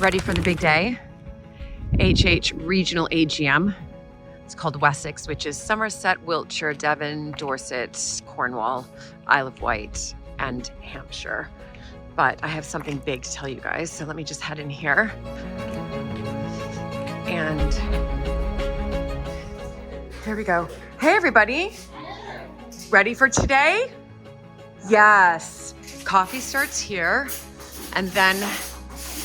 Ready for the big day. HH Regional AGM. It's called Wessex, which is Somerset, Wiltshire, Devon, Dorset, Cornwall, Isle of Wight, and Hampshire. But I have something big to tell you guys, so let me just head in here. And here we go. Hey everybody, ready for today? Yes, coffee starts here, and then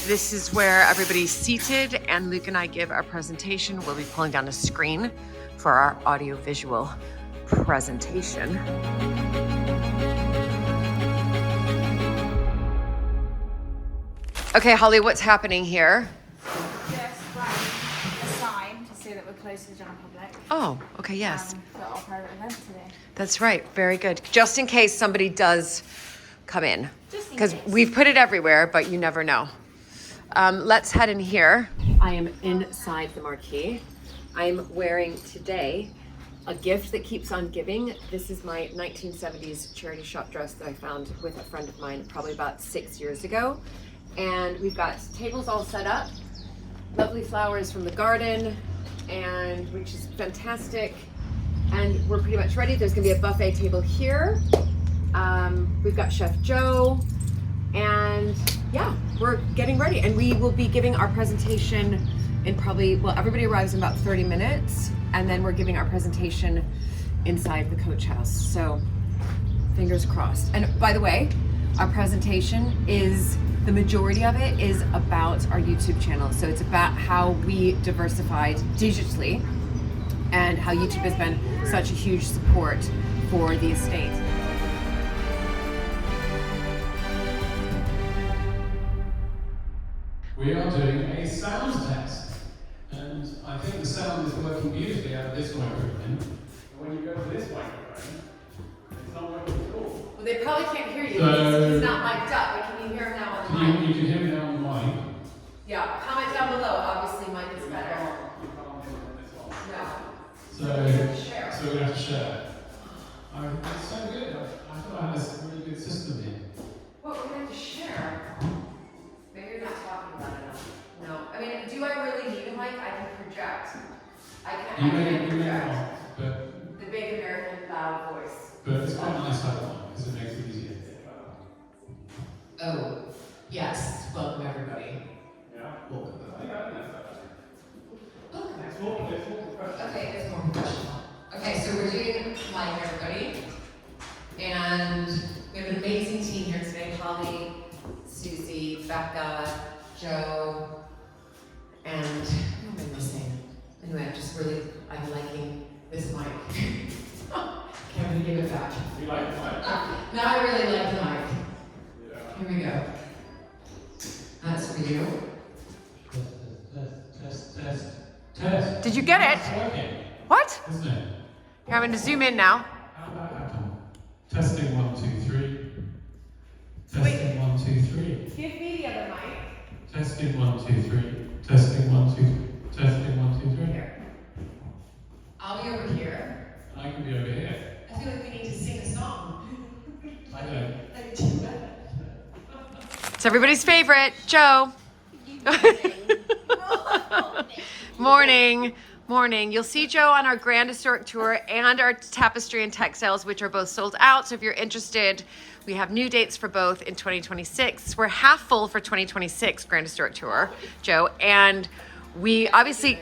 this is where everybody's seated, and Luke and I give our presentation. We'll be pulling down a screen for our audio-visual presentation. Okay, Holly, what's happening here? Just writing a sign to say that we're closed to the general public. Oh, okay, yes. For our private event today. That's right, very good. Just in case somebody does come in. Just in Because case. we've put it everywhere, but you never know. Let's head in here. I am inside the marquee. I'm wearing today a gift that keeps on giving. This is my 1970s charity shop dress that I found with a friend of mine probably about 6 years ago. And we've got tables all set up, lovely flowers from the garden, and which is fantastic. And we're pretty much ready. There's gonna be a buffet table here. We've got Chef Joe, and yeah, we're getting ready. And we will be giving our presentation in probably, well, everybody arrives in about 30 minutes, and then we're giving our presentation inside the coach house. So fingers crossed. And by the way, our presentation is, the majority of it is about our YouTube channel. So it's about how we diversified digitally and how YouTube has been such a huge support for the estate. We are doing a sound test, and I think the sound is working beautifully out of this microphone. And when you go to this microphone, it's not working at all. Well, they probably can't hear you. So- He's not mic'd up, but can you hear him now on the mic? You can hear me now on the mic. Yeah, comment down below. Obviously, mic is better. You can't hear me on this one. No. So, so we have to share. It's so good. I thought I had this really good system here. What we're going to share? Maybe you're not talking about it enough. No. I mean, do I really need a mic? I can project. I You can may project. not, but The big American loud voice. it's quite nice to have one because it makes it easier. Oh, yes. Welcome, everybody. Yeah. Welcome. I think I don't know if that's Welcome. it's more professional. Okay, it's more professional. Okay, so we're doing live, everybody. And we have an amazing team here today. Holly, Susie, Becca, Joe, and who am I missing? Anyway, I'm liking this mic. Can't really give it back. You like the mic? Now I really like the mic. Yeah. Here we go. That's for you. Test. Did you get it? It's working, What? isn't it? You're having to zoom in now. How did that happen? Testing 1, 2, 3. Testing 1, 2, 3. Give me the other mic. Testing 1, 2, 3. Testing 1, 2, 3. Testing 1, 2, 3. Here. I'll be over here. I can be over here. I feel like we need to sing a song. I don't. Like a duet. It's everybody's favorite, Joe. Morning. Morning. You'll see Joe on our Grand Historic Tour and our Tapestry and Textiles, which are both sold out. So if you're interested, we have new dates for both in 2026. We're half full for 2026 Grand Historic Tour, Joe. And we obviously...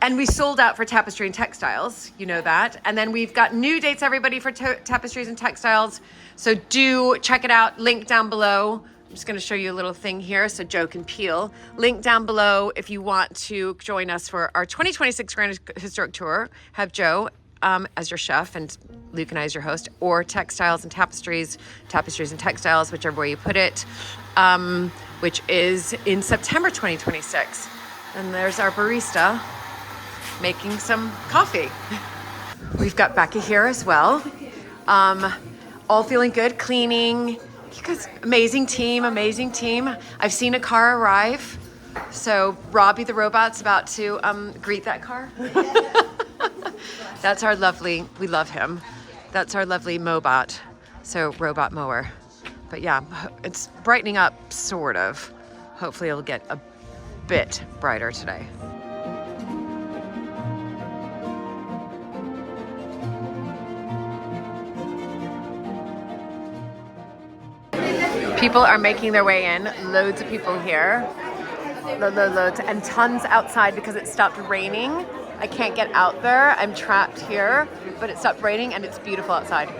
And we sold out for Tapestry and Textiles, you know that. And then we've got new dates, everybody, for Tapestries and Textiles. So do check it out, link down below. I'm just gonna show you a little thing here so Joe can peel. Link down below if you want to join us for our 2026 Grand Historic Tour. Have Joe as your chef and Luke and I as your host, or Textiles and Tapestries and Textiles, whichever way you put it, which is in September 2026. And there's our barista making some coffee. We've got Becca here as well. All feeling good, cleaning. You guys, amazing team. I've seen a car arrive. So Robbie the robot's about to greet that car. That's our lovely, we love him. That's our lovely Mobot, so robot mower. But yeah, it's brightening up, sort of. Hopefully it'll get a bit brighter today. People are making their way in. Loads of people here. Loads. And tons outside because it stopped raining. I can't get out there. I'm trapped here, but it stopped raining and it's beautiful outside.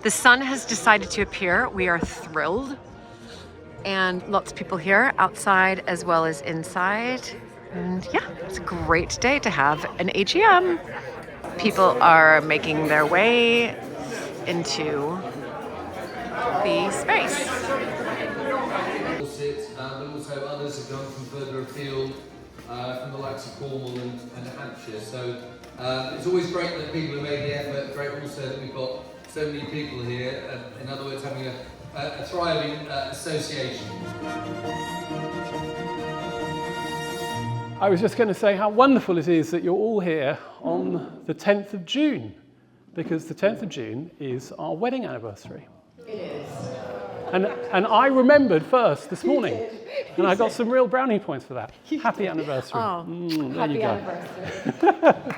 The sun has decided to appear. We are thrilled. And lots of people here outside as well as inside. And yeah, it's a great day to have an AGM. People are making their way into the space. Dorset, but also others have gone from further afield, from the likes of Cornwall and Hampshire. So it's always great that people have made the effort, great also that we've got so many people here, in other words having a thriving association. I was just going to say how wonderful it is that you're all here on the 10th of June, because the 10th of June is our wedding anniversary. It is. And I remembered first this morning, and I got some real brownie points for that. Happy anniversary. Oh, there happy you go. anniversary.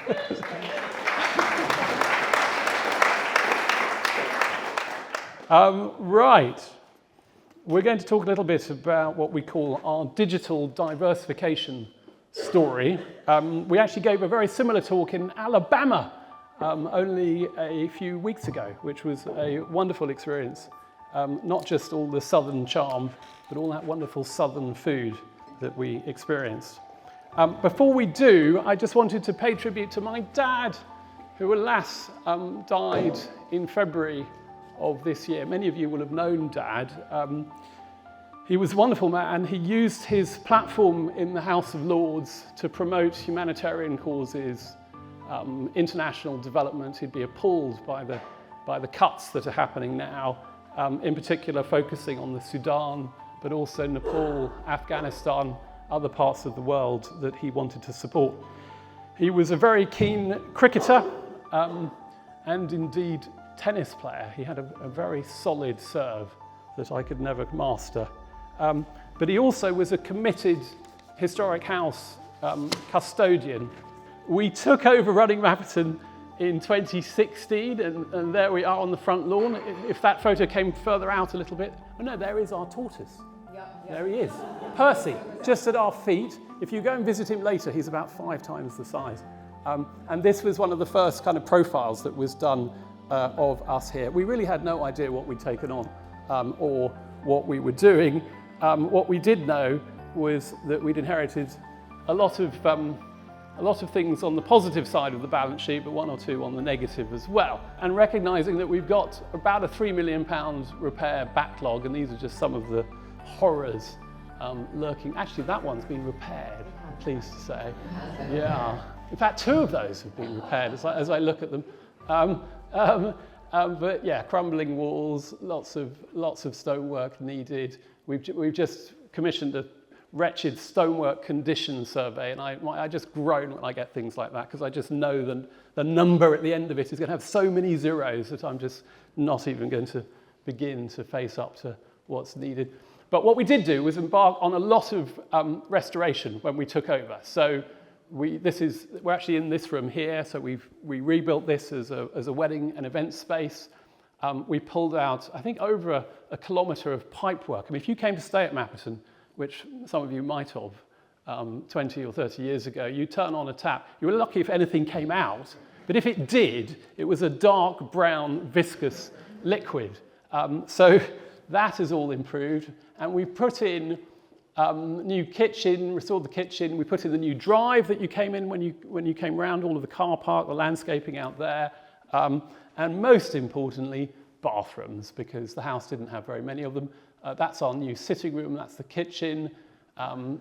Right. We're going to talk a little bit about what we call our digital diversification story. We actually gave a very similar talk in Alabama only a few weeks ago, which was a wonderful experience. Not just all the southern charm, but all that wonderful southern food that we experienced. Before we do, I just wanted to pay tribute to my dad, who alas died in February of this year. Many of you will have known Dad. He was a wonderful man. He used his platform in the House of Lords to promote humanitarian causes, international development. He'd be appalled by the cuts that are happening now, in particular focusing on the Sudan, but also Nepal, Afghanistan, other parts of the world that he wanted to support. He was a very keen cricketer and indeed tennis player. He had a very solid serve that I could never master. But he also was a committed historic house custodian. We took over running Mapperton in 2016, and there we are on the front lawn. If that photo came further out a little bit, oh no, there is our tortoise. Yep. There he is. Percy, just at our feet. If you go and visit him later, he's about 5 times the size. And this was one of the first kind of profiles that was done of us here. We really had no idea what we'd taken on or what we were doing. What we did know was that we'd inherited a lot of things on the positive side of the balance sheet, but 1 or 2 on the negative as well. And recognising that we've got about a £3 million repair backlog, and these are just some of the horrors lurking. Actually, that one's been repaired, I'm pleased to say. Yeah. In fact, 2 of those have been repaired as I look at them. But yeah, crumbling walls, lots of stonework needed. We've just commissioned a wretched stonework condition survey, and I just groan when I get things like that, because I just know the number at the end of it is going to have so many zeros that I'm just not even going to begin to face up to what's needed. But what we did do was embark on a lot of restoration when we took over. So we're actually in this room here, so we rebuilt this as a wedding and event space. We pulled out, I think, over a kilometre of pipework. I mean, if you came to stay at Mapperton, which some of you might have 20 or 30 years ago, you turn on a tap. You were lucky if anything came out, but if it did, it was a dark brown viscous liquid. So that has all improved, and we put in new kitchen, restored the kitchen. We put in the new drive that you came in when you came round, all of the car park, the landscaping out there, and most importantly, bathrooms, because the house didn't have very many of them. That's our new sitting room, that's the kitchen.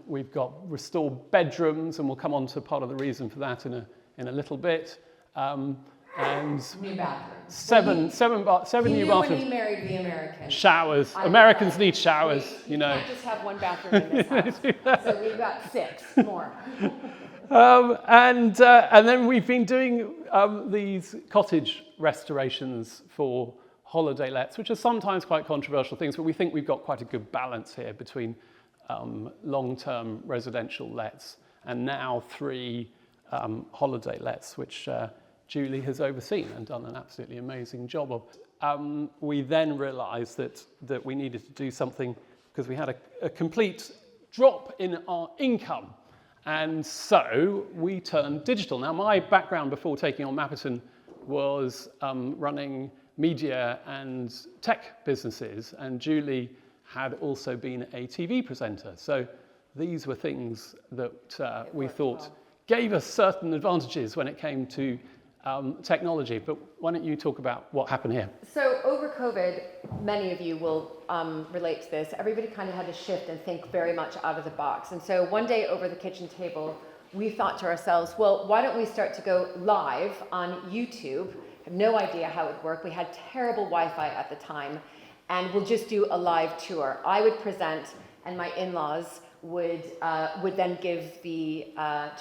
We've got restored bedrooms, and we'll come on to part of the reason for that in a little bit. And New bathrooms. seven new He bathrooms. knew when he married the American. Showers. Americans need showers, you know. Can't just have 1 bathroom in this house. So we've got 6 more. And then we've been doing these cottage restorations for holiday lets, which are sometimes quite controversial things, but we think we've got quite a good balance here between long-term residential lets, and now 3 holiday lets, which Julie has overseen and done an absolutely amazing job of. We then realised that we needed to do something because we had a complete drop in our income. And so we turned digital. Now, my background before taking on Mapperton was running media and tech businesses, and Julie had also been a TV presenter. So these were things that we thought gave us certain advantages when it came to technology. But why don't you talk about what happened here? So over COVID, many of you will relate to this. Everybody kind of had to shift and think very much out of the box. And so one day over the kitchen table, we thought to ourselves, well, why don't we start to go live on YouTube? I have no idea how it would work. We had terrible Wi-Fi at the time, and we'll just do a live tour. I would present, and my in-laws would then give the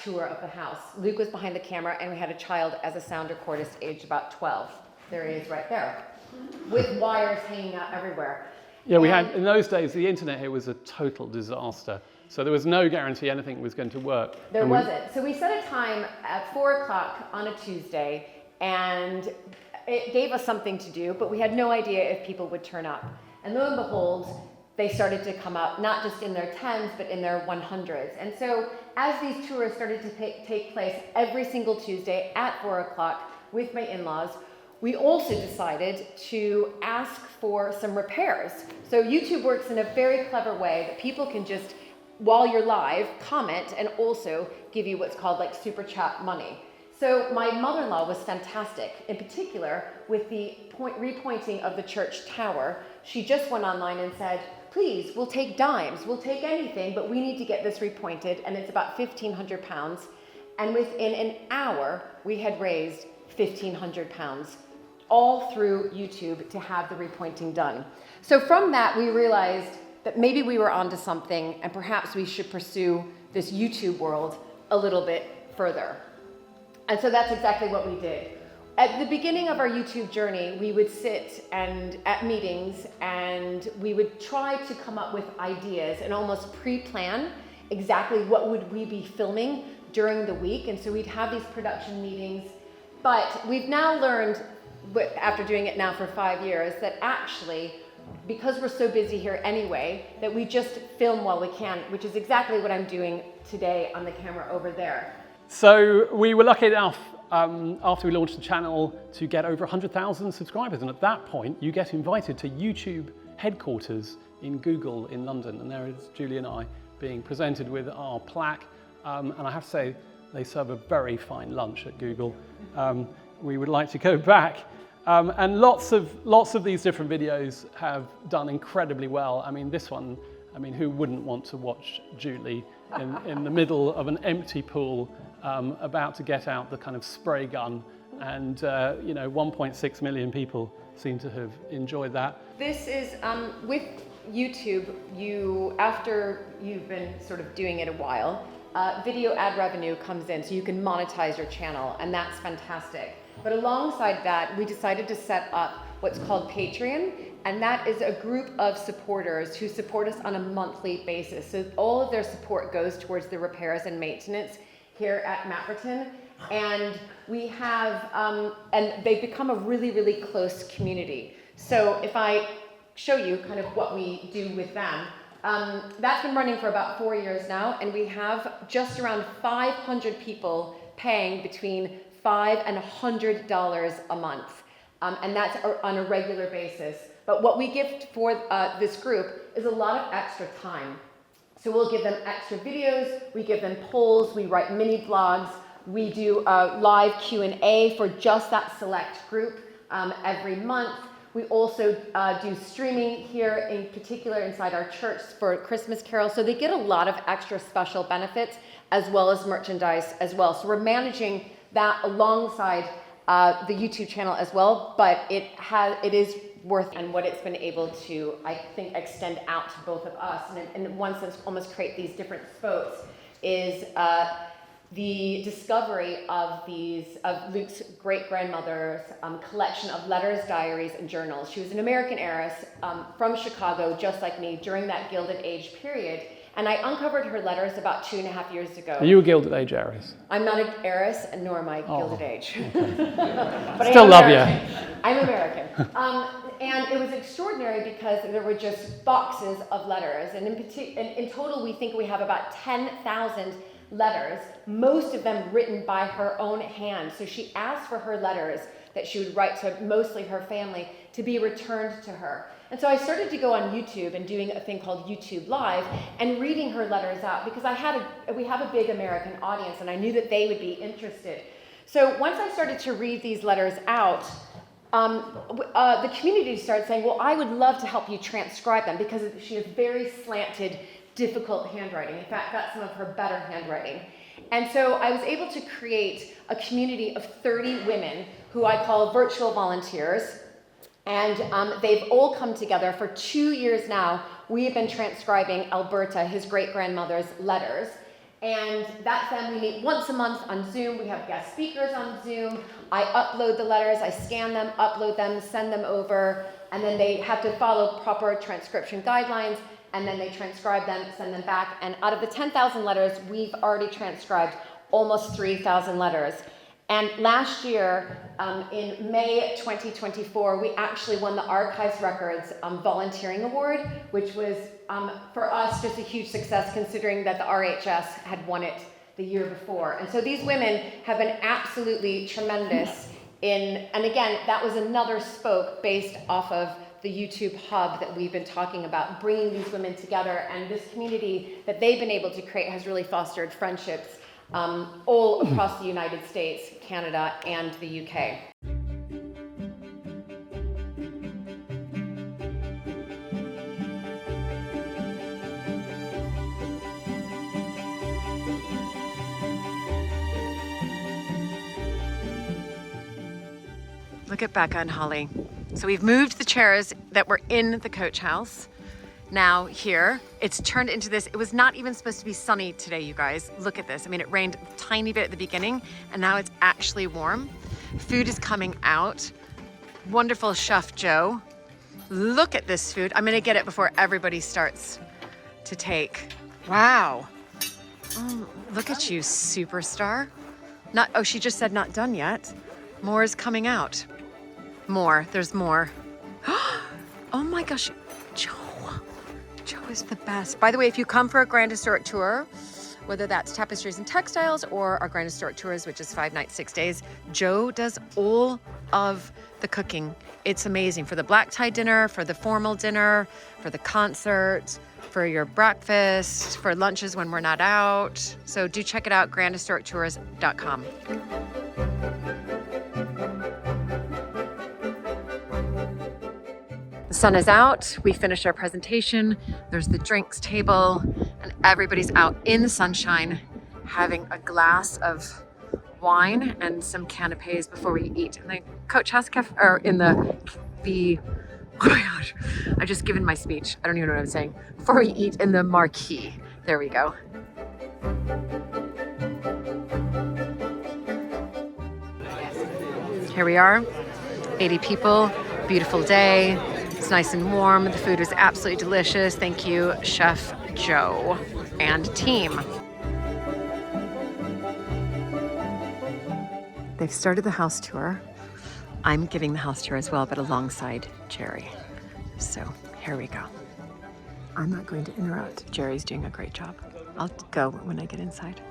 tour of the house. Luke was behind the camera, and we had a child as a sound recordist aged about 12. There he is right there, with wires hanging out everywhere. Yeah, we had, in those days, the internet here was a total disaster. So there was no guarantee anything was going to work. There wasn't. So we set a time at 4 o'clock on a Tuesday, and it gave us something to do, but we had no idea if people would turn up. And lo and behold, they started to come up, not just in their 10s, but in their 100s. And so as these tours started to take place every single Tuesday at 4 o'clock with my in-laws, we also decided to ask for some repairs. So YouTube works in a very clever way that people can just, while you're live, comment and also give you what's called like super chat money. So my mother-in-law was fantastic, in particular with the repointing of the church tower. She just went online and said, please, we'll take dimes, we'll take anything, but we need to get this repointed, and it's about £1,500. And within an hour, we had raised £1,500, all through YouTube to have the repointing done. So from that, we realized that maybe we were onto something, and perhaps we should pursue this YouTube world a little bit further. And so that's exactly what we did. At the beginning of our YouTube journey, we would sit and at meetings, and we would try to come up with ideas and almost pre-plan exactly what would we be filming during the week. And so we'd have these production meetings. But we've now learned, after doing it now for 5 years, that actually, because we're so busy here anyway, that we just film while we can, which is exactly what I'm doing today on the camera over there. So we were lucky enough after we launched the channel to get over 100,000 subscribers, and at that point you get invited to YouTube headquarters in Google in London, and there is Julie and I being presented with our plaque, and I have to say they serve a very fine lunch at Google. We would like to go back, and lots of these different videos have done incredibly well. I mean, this one, I mean, who wouldn't want to watch Julie in the middle of an empty pool about to get out the kind of spray gun, and 1.6 million people seem to have enjoyed that. This is with YouTube, after you've been sort of doing it a while, video ad revenue comes in, so you can monetize your channel, and that's fantastic. But alongside that, we decided to set up what's called Patreon, and that is a group of supporters who support us on a monthly basis. So all of their support goes towards the repairs and maintenance here at Mapperton, and we have, and they've become a really, really close community. So if I show you kind of what we do with them, that's been running for about 4 years now, and we have just around 500 people paying between $5 and $100 a month, and that's on a regular basis. But what we give for this group is a lot of extra time. So we'll give them extra videos, we give them polls, we write mini blogs, we do a live Q&A for just that select group every month. We also do streaming here, in particular inside our church for Christmas carols. So they get a lot of extra special benefits as well as merchandise as well. So we're managing that alongside the YouTube channel as well, but it is worth, and what it's been able to, I think, extend out to both of us, and in one sense almost create these different spokes, is the discovery of Luke's great-grandmother's collection of letters, diaries, and journals. She was an American heiress from Chicago, just like me, during that Gilded Age period, And I uncovered her letters about 2.5 years ago. Are you a Gilded Age heiress? I'm not an heiress, and nor am I Gilded Age. But Still love you. I'm American. And it was extraordinary because there were just boxes of letters. And in total, we think we have about 10,000 letters, most of them written by her own hand. So she asked for her letters that she would write to mostly her family to be returned to her. And so I started to go on YouTube and doing a thing called YouTube Live and reading her letters out because we have a big American audience and I knew that they would be interested. So once I started to read these letters out, the community started saying, well, I would love to help you transcribe them because she has very slanted, difficult handwriting. In fact, that's some of her better handwriting. And so I was able to create a community of 30 women who I call virtual volunteers. And they've all come together for 2 years now. We have been transcribing Alberta, his great-grandmother's letters. And that's them. We meet once a month on Zoom. We have guest speakers on Zoom. I upload the letters. I scan them, upload them, send them over. And then they have to follow proper transcription guidelines. And then they transcribe them, send them back. And out of the 10,000 letters, we've already transcribed almost 3,000 letters. And last year, in May 2024, we actually won the Archives Records Volunteering Award, which was, for us, just a huge success considering that the RHS had won it the year before. And so these women have been absolutely tremendous and again, that was another spoke based off of the YouTube hub that we've been talking about, bringing these women together. And this community that they've been able to create has really fostered friendships all across the United States, Canada, and the UK. Look at Becca and Holly. So we've moved the chairs that were in the coach house. Now here, it's turned into this. It was not even supposed to be sunny today, you guys. Look at this. I mean, it rained a tiny bit at the beginning and now it's actually warm. Food is coming out. Wonderful Chef Joe. Look at this food. I'm gonna get it before everybody starts to take. Wow. Oh, look at you, superstar. She just said not done yet. More is coming out. More, there's more. Oh my gosh, Joe is the best. By the way, if you come for a Grand Historic Tour, whether that's Tapestries and Textiles or our Grand Historic Tours, which is 5 nights, 6 days, Joe does all of the cooking. It's amazing for the black tie dinner, for the formal dinner, for the concert, for your breakfast, for lunches when we're not out. So do check it out, grandhistorictours.com. The sun is out, we finished our presentation, there's the drinks table, and everybody's out in the sunshine having a glass of wine and some canapes before we eat in the coach house cafe, or in the, oh my gosh, I just given my speech, I don't even know what I'm saying, before we eat in the marquee. There we go. Here we are, 80 people, beautiful day. It's nice and warm. The food was absolutely delicious. Thank you, Chef Joe and team. They've started the house tour. I'm giving the house tour as well, but alongside Jerry. So here we go. I'm not going to interrupt. Jerry's doing a great job. I'll go when I get inside.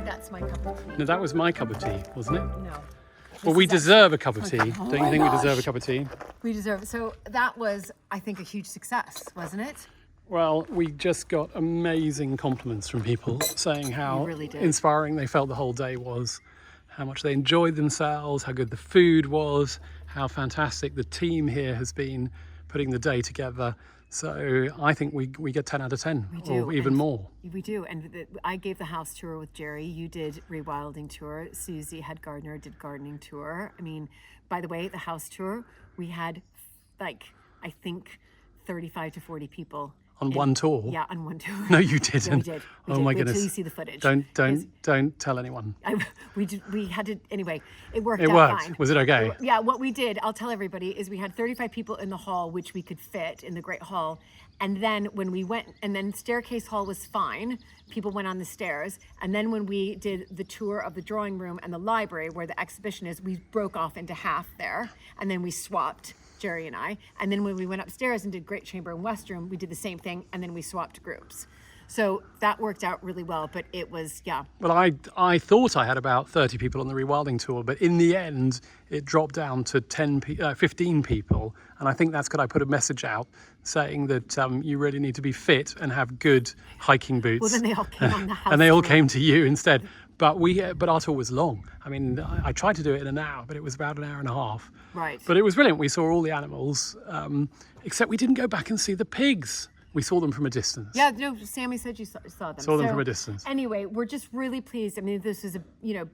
That's my cup of tea. No, that was my cup of tea, wasn't it? No. Well, we deserve a cup of tea. Don't you think we deserve a cup of tea? We deserve it. So that was, I think, a huge success, wasn't it? Well, we just got amazing compliments from people saying how really did. inspiring they felt the whole day was, how much they enjoyed themselves, how good the food was, how fantastic the team here has been putting the day together. So I think we get 10 out of 10, or even more. We do, and I gave the house tour with Jerry. You did rewilding tour. Susie, head gardener, did gardening tour. I mean, by the way, the house tour, we had I think 35 to 40 people On one tour? Yeah, on one tour. No, you didn't. Yeah, we did. Oh did. my Wait goodness. till you see the footage. Don't tell anyone. We had to, anyway, it worked It out worked. fine. Was it okay? Yeah, what we did, I'll tell everybody, is we had 35 people in the hall, which we could fit in the Great Hall. And then when we went, and then staircase hall was fine. People went on the stairs. And then when we did the tour of the drawing room and the library where the exhibition is, we broke off into half there. And then we swapped, Jerry and I. And then when we went upstairs and did Great Chamber and West Room, we did the same thing. And then we swapped groups. So that worked out really well, but it was, yeah. Well, I thought I had about 30 people on the rewilding tour, but in the end, it dropped down to 15 people. And I think that's good. I put a message out saying that you really need to be fit and have good hiking boots. Well, then they all came on the house. And they all came to you instead. But our tour was long. I mean, I tried to do it in an hour, but it was about an hour and a half. Right. But it was brilliant. We saw all the animals, except we didn't go back and see the pigs. We saw them from a distance. Yeah, no, Sammy said you saw them. Saw them from a distance. Anyway, we're just really pleased. I mean, this is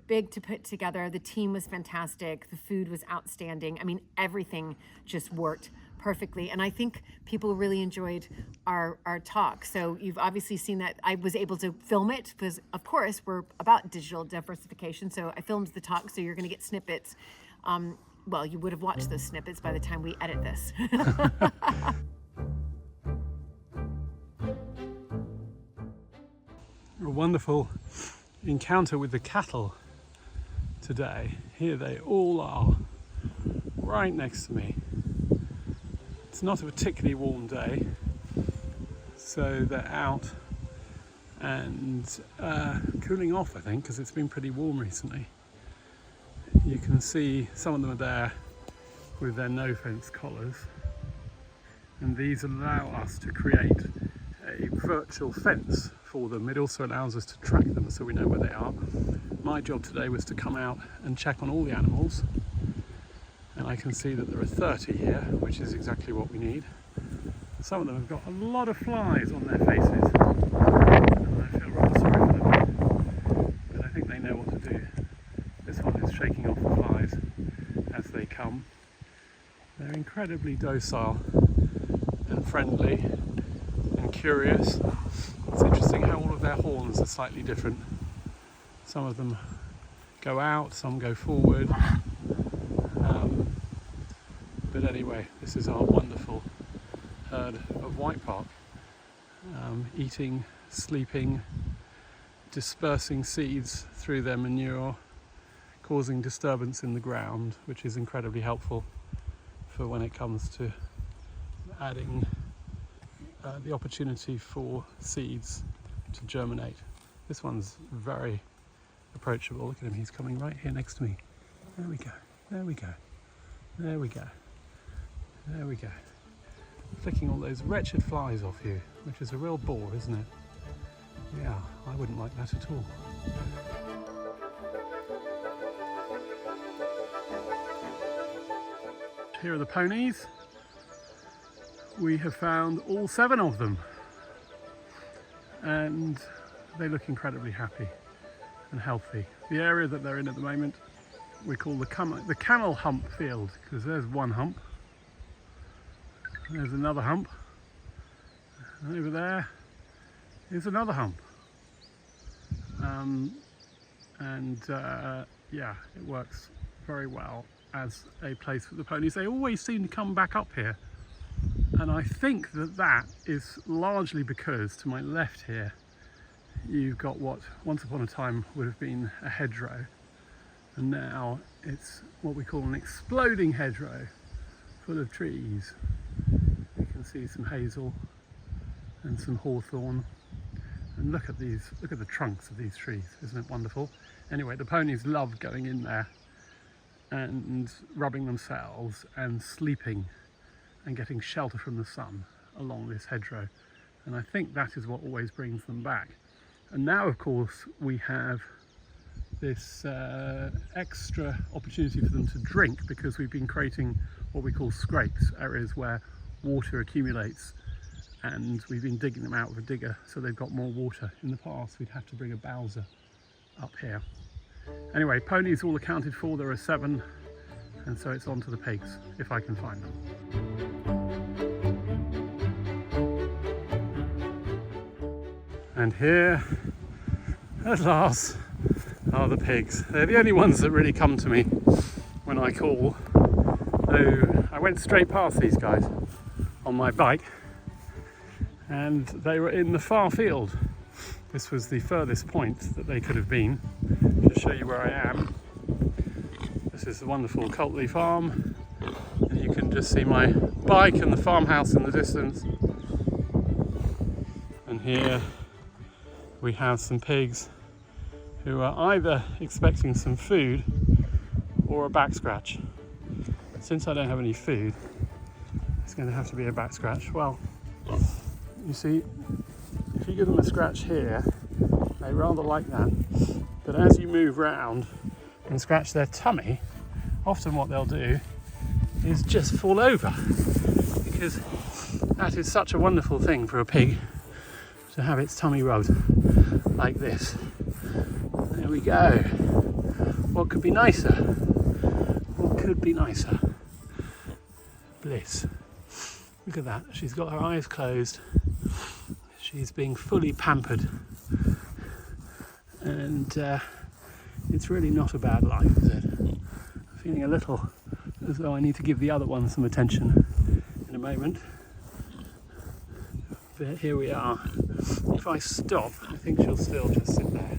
big to put together. The team was fantastic. The food was outstanding. I mean, everything just worked perfectly. And I think people really enjoyed our talk. So you've obviously seen that I was able to film it because, of course, we're about digital diversification. So I filmed the talk, so you're going to get snippets. Well, you would have watched those snippets by the time we edit this. A wonderful encounter with the cattle today. Here they all are, right next to me. It's not a particularly warm day, so they're out and cooling off, I think, because it's been pretty warm recently. You can see some of them are there with their no-fence collars, and these allow us to create a virtual fence for them. It also allows us to track them so we know where they are. My job today was to come out and check on all the animals, and I can see that there are 30 here, which is exactly what we need. Some of them have got a lot of flies on their faces, and I feel rather sorry for them, but I think they know what to do. This one is shaking off the flies as they come. They're incredibly docile and friendly and curious. It's interesting how all of their horns are slightly different. Some of them go out, some go forward. But anyway, this is our wonderful herd of white park. Eating, sleeping, dispersing seeds through their manure, causing disturbance in the ground, which is incredibly helpful for when it comes to adding the opportunity for seeds to germinate. This one's very approachable. Look at him, he's coming right here next to me. There we go, there we go, there we go, there we go. Flicking all those wretched flies off you, which is a real bore, isn't it? Yeah, I wouldn't like that at all. Here are the ponies. We have found all 7 of them, and they look incredibly happy and healthy. The area that they're in at the moment we call the camel hump field, because there's one hump, there's another hump, and over there is another hump. Yeah, it works very well as a place for the ponies. They always seem to come back up here. And I think that is largely because to my left here, you've got what once upon a time would have been a hedgerow. And now it's what we call an exploding hedgerow full of trees. You can see some hazel and some hawthorn. And look at the trunks of these trees, isn't it wonderful? Anyway, the ponies love going in there and rubbing themselves and sleeping and getting shelter from the sun along this hedgerow. And I think that is what always brings them back. And now, of course, we have this extra opportunity for them to drink, because we've been creating what we call scrapes, areas where water accumulates, and we've been digging them out with a digger so they've got more water. In the past, we'd have to bring a bowser up here. Anyway, ponies all accounted for. There are 7, and so it's on to the pigs, if I can find them. And here, at last, are the pigs. They're the only ones that really come to me when I call. So I went straight past these guys on my bike, and they were in the far field. This was the furthest point that they could have been. To show you where I am. This is the wonderful Coltley farm, and you can just see my bike and the farmhouse in the distance. And here we have some pigs who are either expecting some food or a back scratch. Since I don't have any food, it's going to have to be a back scratch. Well, you see, if you give them a scratch here, they rather like that. But as you move round and scratch their tummy, often what they'll do is just fall over, because that is such a wonderful thing for a pig, to have its tummy rubbed like this. There we go. What could be nicer? What could be nicer? Bliss. Look at that. She's got her eyes closed. She's being fully pampered. And it's really not a bad life, is it? I'm feeling a little as though I need to give the other one some attention in a moment. But here we are. If I stop, I think she'll still just sit there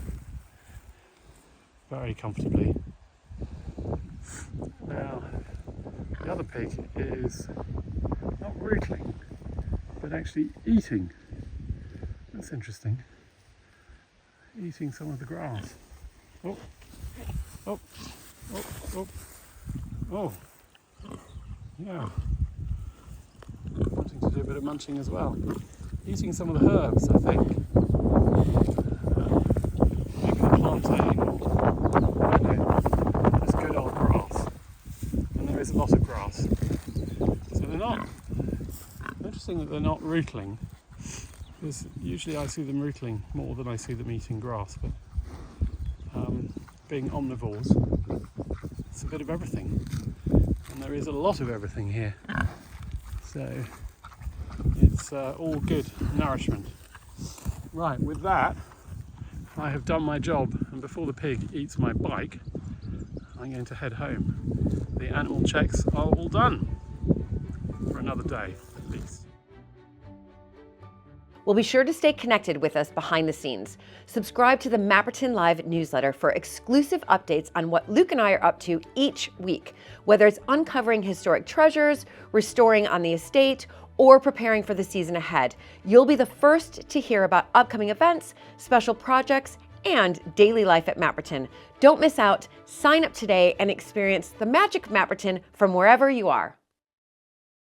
very comfortably. Now, the other pig is not rootling, but actually eating. That's interesting. Eating some of the grass. Oh, oh, oh, oh, oh. Yeah. Wanting to do a bit of munching as well. Eating some of the herbs, I think. Maybe the plantain, or I don't know, just good old grass. And there is a lot of grass. So they're not, interesting that they're not rootling, because usually I see them rootling more than I see them eating grass, but being omnivores, it's a bit of everything. And there is a lot of everything here. So it's all good nourishment. Right, with that, I have done my job, and before the pig eats my bike, I'm going to head home. The animal checks are all done for another day at least. Well, be sure to stay connected with us behind the scenes. Subscribe to the Mapperton Live newsletter for exclusive updates on what Luke and I are up to each week, whether it's uncovering historic treasures, restoring on the estate, or preparing for the season ahead. You'll be the first to hear about upcoming events, special projects, and daily life at Mapperton. Don't miss out. Sign up today and experience the magic of Mapperton from wherever you are.